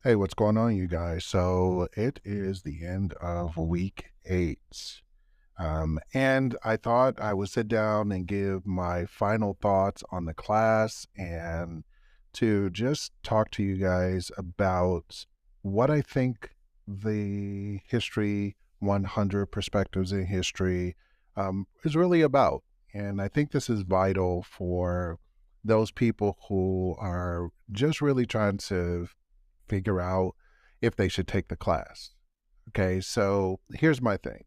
Hey, what's going on, you guys? So it is the end of week 8. And I thought I would sit down and give my final thoughts on the class and to just talk to you guys about what I think the History 100 Perspectives in History is really about. And I think this is vital for those people who are just really trying to figure out if they should take the class. Okay, so here's my thing.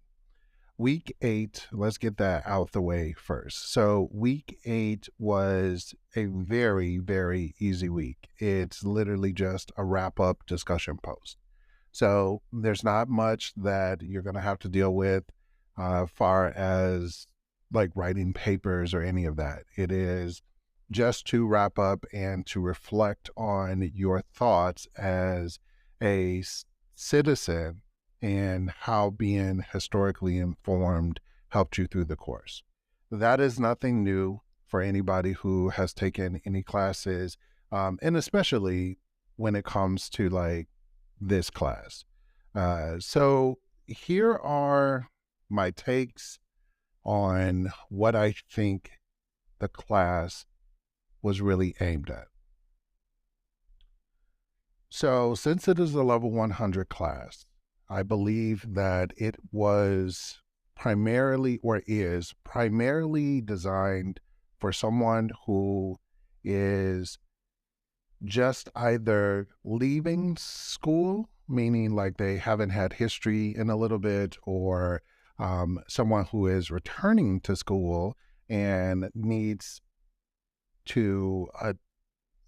Week 8, let's get that out the way first. So, week 8 was a very, very easy week. It's literally just a wrap up discussion post. So, there's not much that you're going to have to deal with far as like writing papers or any of that. It is just to wrap up and to reflect on your thoughts as a citizen and how being historically informed helped you through the course. That is nothing new for anybody who has taken any classes, and especially when it comes to like this class. So here are my takes on what I think the class was really aimed at. So, since it is a level 100 class, I believe that it was primarily or is primarily designed for someone who is just either leaving school, meaning like they haven't had history in a little bit, or someone who is returning to school and needs to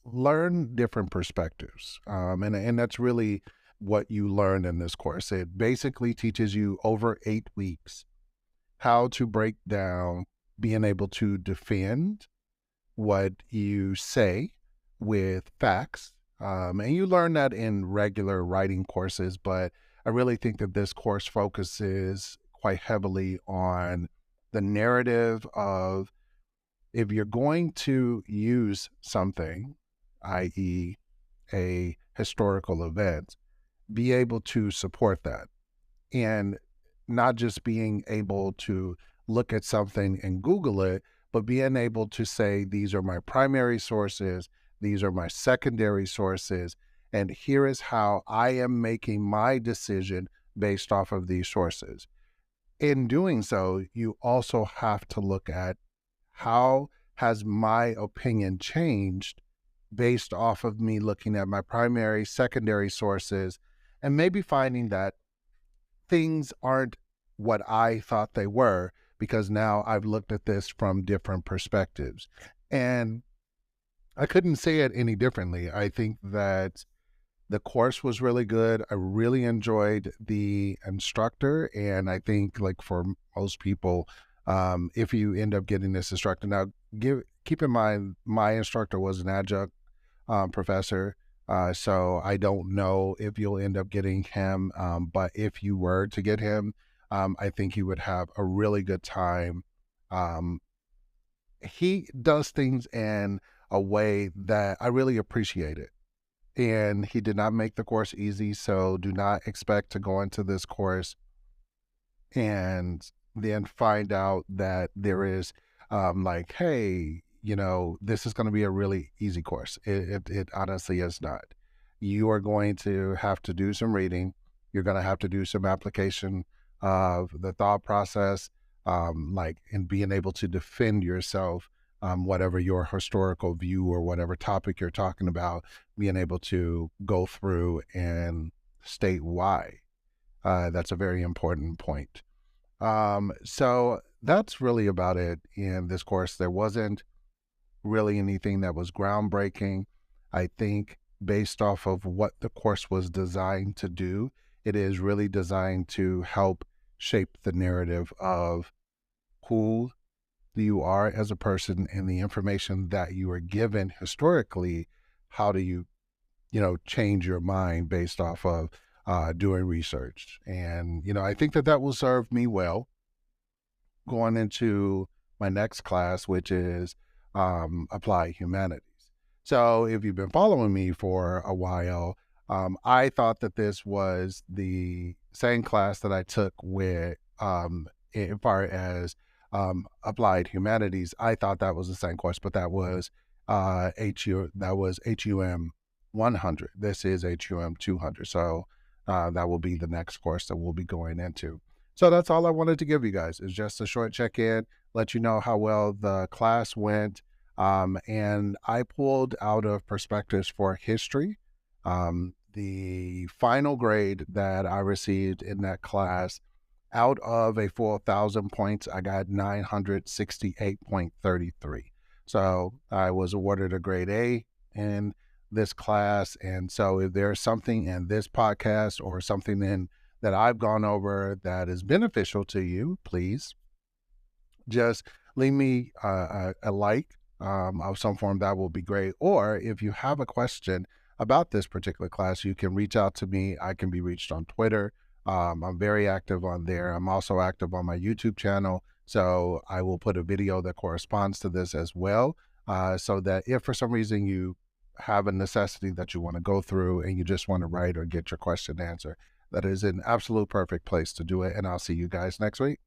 learn different perspectives. And that's really what you learn in this course. It basically teaches you over 8 weeks how to break down being able to defend what you say with facts. And you learn that in regular writing courses, but I really think that this course focuses quite heavily on the narrative of if you're going to use something, i.e., a historical event, be able to support that. And not just being able to look at something and Google it, but being able to say, these are my primary sources, these are my secondary sources, and here is how I am making my decision based off of these sources. In doing so, you also have to look at how has my opinion changed based off of me looking at my primary, secondary sources, and maybe finding that things aren't what I thought they were because now I've looked at this from different perspectives. And I couldn't say it any differently. I think that the course was really good. I really enjoyed the instructor. And I think, like, for most people, if you end up getting this instructor, now keep in mind, my instructor was an adjunct professor. So I don't know if you'll end up getting him. But if you were to get him, I think you would have a really good time. Um, he does things in a way that I really appreciate it. And he did not make the course easy. So do not expect to go into this course and then find out that there is like, hey, this is going to be a really easy course. It honestly is not. You are going to have to do some reading. You're going to have to do some application of the thought process, like in being able to defend yourself, whatever your historical view or whatever topic you're talking about, being able to go through and state why. That's a very important point. So that's really about it in this course. There wasn't really anything that was groundbreaking. I think based off of what the course was designed to do, it is really designed to help shape the narrative of who you are as a person and the information that you are given historically. How do you, change your mind based off of doing research? And, I think that will serve me well going into my next class, which is applied humanities. So if you've been following me for a while, I thought that this was the same class that I took with, as far as applied humanities. I thought that was the same course, but that was HUM 100. This is HUM 200. So that will be the next course that we'll be going into. So that's all I wanted to give you guys, is just a short check-in, let you know how well the class went. And I pulled out of perspectives for history. The final grade that I received in that class, out of a full 1,000 points, I got 968.33. So I was awarded a grade A in this class. And so if there's something in this podcast or something in that I've gone over that is beneficial to you, please just leave me a like of some form. That will be great. Or if you have a question about this particular class, you can reach out to me. I can be reached on Twitter. I'm very active on there. I'm also active on my YouTube channel. So I will put a video that corresponds to this as well. So that if for some reason you have a necessity that you want to go through and you just want to write or get your question answered, that is an absolute perfect place to do it. And I'll see you guys next week.